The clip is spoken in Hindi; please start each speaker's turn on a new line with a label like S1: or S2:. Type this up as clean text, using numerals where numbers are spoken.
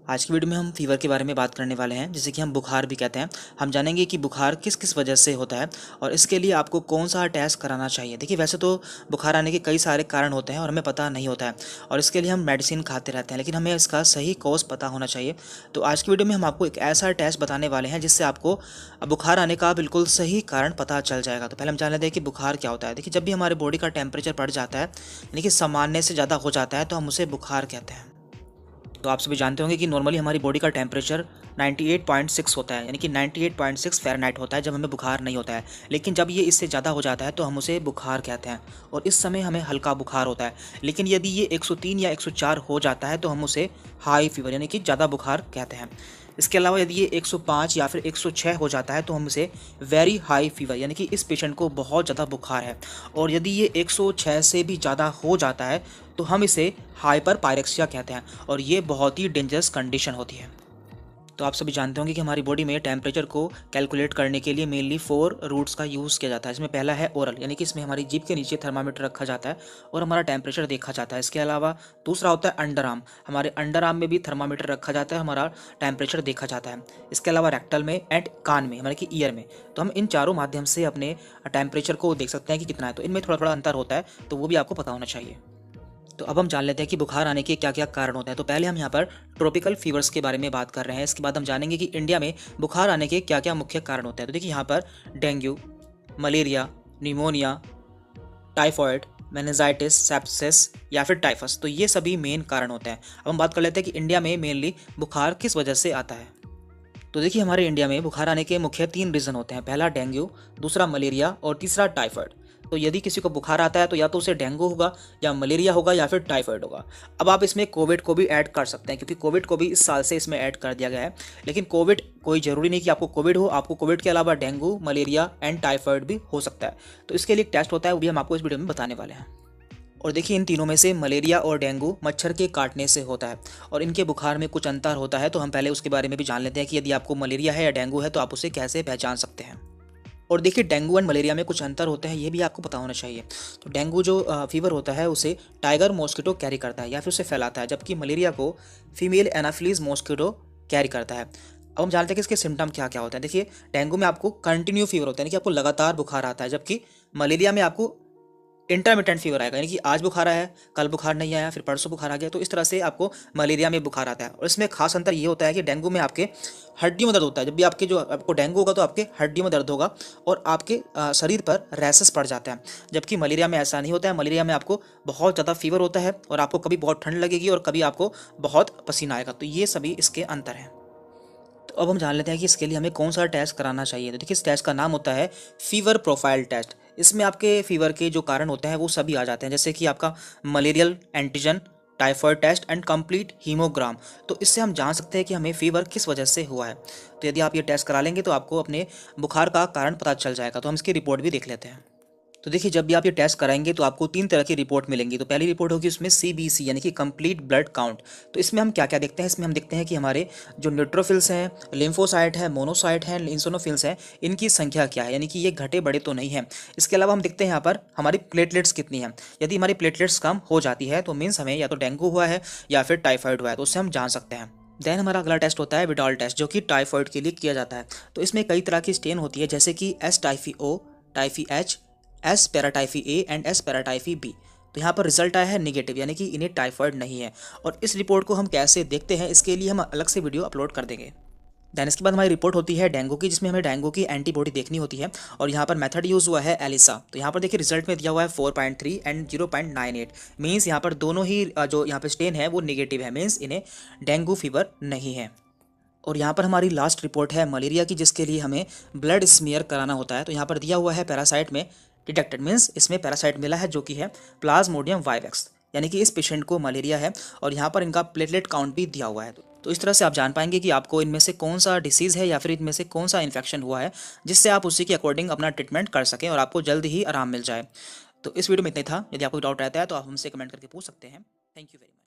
S1: आज की वीडियो में हम फीवर के बारे में बात करने वाले हैं, जिसे कि हम बुखार भी कहते हैं। हम जानेंगे कि बुखार किस किस वजह से होता है और इसके लिए आपको कौन सा टेस्ट कराना चाहिए। देखिए, वैसे तो बुखार आने के कई सारे कारण होते हैं और हमें पता नहीं होता है, और इसके लिए हम मेडिसिन खाते रहते हैं, लेकिन हमें इसका सही कॉज पता होना चाहिए। तो आज की वीडियो में हम आपको एक ऐसा टेस्ट बताने वाले हैं जिससे आपको बुखार आने का बिल्कुल सही कारण पता चल जाएगा। तो पहले हम जान लेते हैं कि बुखार क्या होता है। देखिए, जब भी हमारे बॉडी का टेम्परेचर बढ़ जाता है, यानी कि सामान्य से ज़्यादा हो जाता है, तो हम उसे बुखार कहते हैं। तो आप सभी जानते होंगे कि नॉर्मली हमारी बॉडी का टेम्परेचर 98.6 होता है, यानी कि 98.6 फ़ारेनहाइट होता है जब हमें बुखार नहीं होता है। लेकिन जब ये इससे ज़्यादा हो जाता है तो हम उसे बुखार कहते हैं, और इस समय हमें हल्का बुखार होता है। लेकिन यदि ये 103 या 104 हो जाता है तो हम उसे हाई फीवर यानी कि ज़्यादा बुखार कहते हैं। इसके अलावा यदि ये 105 या फिर 106 हो जाता है तो हम इसे वेरी हाई फीवर, यानी कि इस पेशेंट को बहुत ज़्यादा बुखार है। और यदि ये 106 से भी ज़्यादा हो जाता है तो हम इसे हाइपर पायरेक्सिया कहते हैं, और ये बहुत ही डेंजरस कंडीशन होती है। तो आप सभी जानते होंगे कि हमारी बॉडी में टेम्परेचर को कैलकुलेट करने के लिए मेनली 4 रूट्स का यूज़ किया जाता है। इसमें पहला है ओरल, यानी कि इसमें हमारी जीभ के नीचे थर्मामीटर रखा जाता है और हमारा टेम्परेचर देखा जाता है। इसके अलावा दूसरा होता है अंडर आर्म, हमारे अंडर आर्म में भी थर्मामीटर रखा जाता है, हमारा टेम्परेचर देखा जाता है। इसके अलावा रेक्टल में एंड कान में, हमारे की ईयर में। तो हम इन चारों माध्यम से अपने टेम्परेचर को देख सकते हैं कि कितना है। तो इनमें थोड़ा थोड़ा अंतर होता है, तो वो भी आपको पता होना चाहिए। तो अब हम जान लेते हैं कि बुखार आने के क्या क्या कारण होते हैं। तो पहले हम यहाँ पर ट्रॉपिकल फीवर्स के बारे में बात कर रहे हैं। इसके बाद हम जानेंगे कि इंडिया में बुखार आने के क्या क्या मुख्य कारण होते हैं। तो देखिए, यहाँ पर dengue, malaria, pneumonia, typhoid, meningitis, sepsis या फिर टाइफस, तो ये सभी मेन कारण होते हैं। अब हम बात कर लेते हैं कि इंडिया में मेनली बुखार किस वजह से आता है। तो देखिए, हमारे इंडिया में बुखार आने के मुख्य 3 रीज़न होते हैं। पहला डेंगू, दूसरा मलेरिया और तीसरा टाइफाइड। तो यदि किसी को बुखार आता है तो या तो उसे डेंगू होगा या मलेरिया होगा या फिर टाइफाइड होगा। अब आप इसमें कोविड को भी ऐड कर सकते हैं, क्योंकि कोविड को भी इस साल से इसमें ऐड कर दिया गया है। लेकिन कोविड कोई ज़रूरी नहीं कि आपको कोविड हो, आपको कोविड के अलावा डेंगू, मलेरिया एंड टाइफाइड भी हो सकता है। तो इसके लिए एक टेस्ट होता है, वो भी हम आपको इस वीडियो में बताने वाले हैं। और देखिए, इन तीनों में से मलेरिया और डेंगू मच्छर के काटने से होता है, और इनके बुखार में कुछ अंतर होता है। तो हम पहले उसके बारे में भी जान लेते हैं कि यदि आपको मलेरिया है या डेंगू है तो आप उसे कैसे पहचान सकते हैं। और देखिए, डेंगू एंड मलेरिया में कुछ अंतर होते हैं, ये भी आपको पता होना चाहिए। तो डेंगू जो फीवर होता है उसे टाइगर मॉस्किटो कैरी करता है या फिर उसे फैलाता है, जबकि मलेरिया को फीमेल एनाफिलीज मॉस्किटो कैरी करता है। अब हम जानते हैं कि इसके सिम्टम क्या क्या होते हैं। देखिए, डेंगू में आपको कंटिन्यू फीवर होता है, यानी कि आपको लगातार बुखार आता है, जबकि मलेरिया में आपको इंटरमिटेंट फीवर आएगा, यानी कि आज बुखार आया, कल बुखार नहीं आया, फिर परसों बुखार आ गया। तो इस तरह से आपको मलेरिया में बुखार आता है। और इसमें खास अंतर ये होता है कि डेंगू में आपके हड्डियों में दर्द होता है। जब भी आपके जो आपको डेंगू होगा तो आपके हड्डियों में दर्द होगा और आपके शरीर पर रैसेस पड़ जाते हैं, जबकि मलेरिया में ऐसा नहीं होता है। मलेरिया में आपको बहुत ज़्यादा फीवर होता है और आपको कभी बहुत ठंड लगेगी और कभी आपको बहुत पसीना आएगा। तो ये सभी इसके अंतर हैं। तो अब हम जान लेते हैं कि इसके लिए हमें कौन सा टेस्ट कराना चाहिए। तो देखिए, इस टेस्ट का नाम होता है फीवर प्रोफाइल टेस्ट। इसमें आपके फीवर के जो कारण होते हैं वो सभी आ जाते हैं, जैसे कि आपका malarial antigen, typhoid test and complete haemogram. तो इससे हम जान सकते हैं कि हमें फीवर किस वजह से हुआ है। तो यदि आप ये टेस्ट करा लेंगे तो आपको अपने बुखार का कारण पता चल जाएगा। तो हम इसकी रिपोर्ट भी देख लेते हैं। तो देखिए, जब भी आप ये टेस्ट कराएंगे तो आपको 3 तरह की रिपोर्ट मिलेंगी। तो पहली रिपोर्ट होगी उसमें CBC, यानी कि कंप्लीट ब्लड काउंट। तो इसमें हम क्या क्या देखते हैं, इसमें हम देखते हैं कि हमारे जो न्यूट्रोफिल्स हैं, लिम्फोसाइट है, मोनोसाइट हैं, इंसोनोफिल्स हैं, इनकी संख्या क्या है, यानी कि ये घटे बड़े तो नहीं है। इसके अलावा हम देखते हैं यहाँ पर हमारी प्लेटलेट्स कितनी हैं। यदि हमारी प्लेटलेट्स कम हो जाती है तो मीन्स हमें या तो डेंगू हुआ है या फिर टाइफाइड हुआ है, तो उससे हम जान सकते हैं। देन हमारा अगला टेस्ट होता है विडाल टेस्ट, जो कि टाइफाइड के लिए किया जाता है। तो इसमें कई तरह की स्टेन होती है, जैसे कि S typhi O, typhi H, S paratyphi A and S paratyphi B। तो यहाँ पर रिजल्ट आया है निगेटिव, यानी कि इन्हें टाइफाइड नहीं है। और इस रिपोर्ट को हम कैसे देखते हैं, इसके लिए हम अलग से वीडियो अपलोड कर देंगे। देन इसके बाद हमारी रिपोर्ट होती है डेंगू की, जिसमें हमें डेंगू की एंटीबॉडी देखनी होती है। और यहाँ पर मेथड यूज़ हुआ है एलिसा। तो यहाँ पर देखिए, रिजल्ट में दिया हुआ है 4.3 एंड 0.98। मीन्स यहाँ पर दोनों ही जो यहाँ पर स्टेन है वो निगेटिव है, मीन्स इन्हें डेंगू फीवर नहीं है। और यहाँ पर हमारी लास्ट रिपोर्ट है मलेरिया की, जिसके लिए हमें ब्लड स्मीयर कराना होता है। तो यहाँ पर दिया हुआ है पैरासाइट में डिटेक्टेड, मीन्स इसमें पैरासाइट मिला है जो कि है प्लाज्मोडियम वाइवेक्स, यानी कि इस पेशेंट को मलेरिया है। और यहाँ पर इनका प्लेटलेट काउंट भी दिया हुआ है। तो इस तरह से आप जान पाएंगे कि आपको इनमें से कौन सा डिसीज़ है या फिर इनमें से कौन सा इन्फेक्शन हुआ है, जिससे आप उसी के अकॉर्डिंग अपना ट्रीटमेंट कर सकें और आपको जल्द ही आराम मिल जाए। तो इस वीडियो में इतना ही था। यदि आपको डाउट रहता है तो आप हमसे कमेंट करके पूछ सकते हैं। Thank you very much.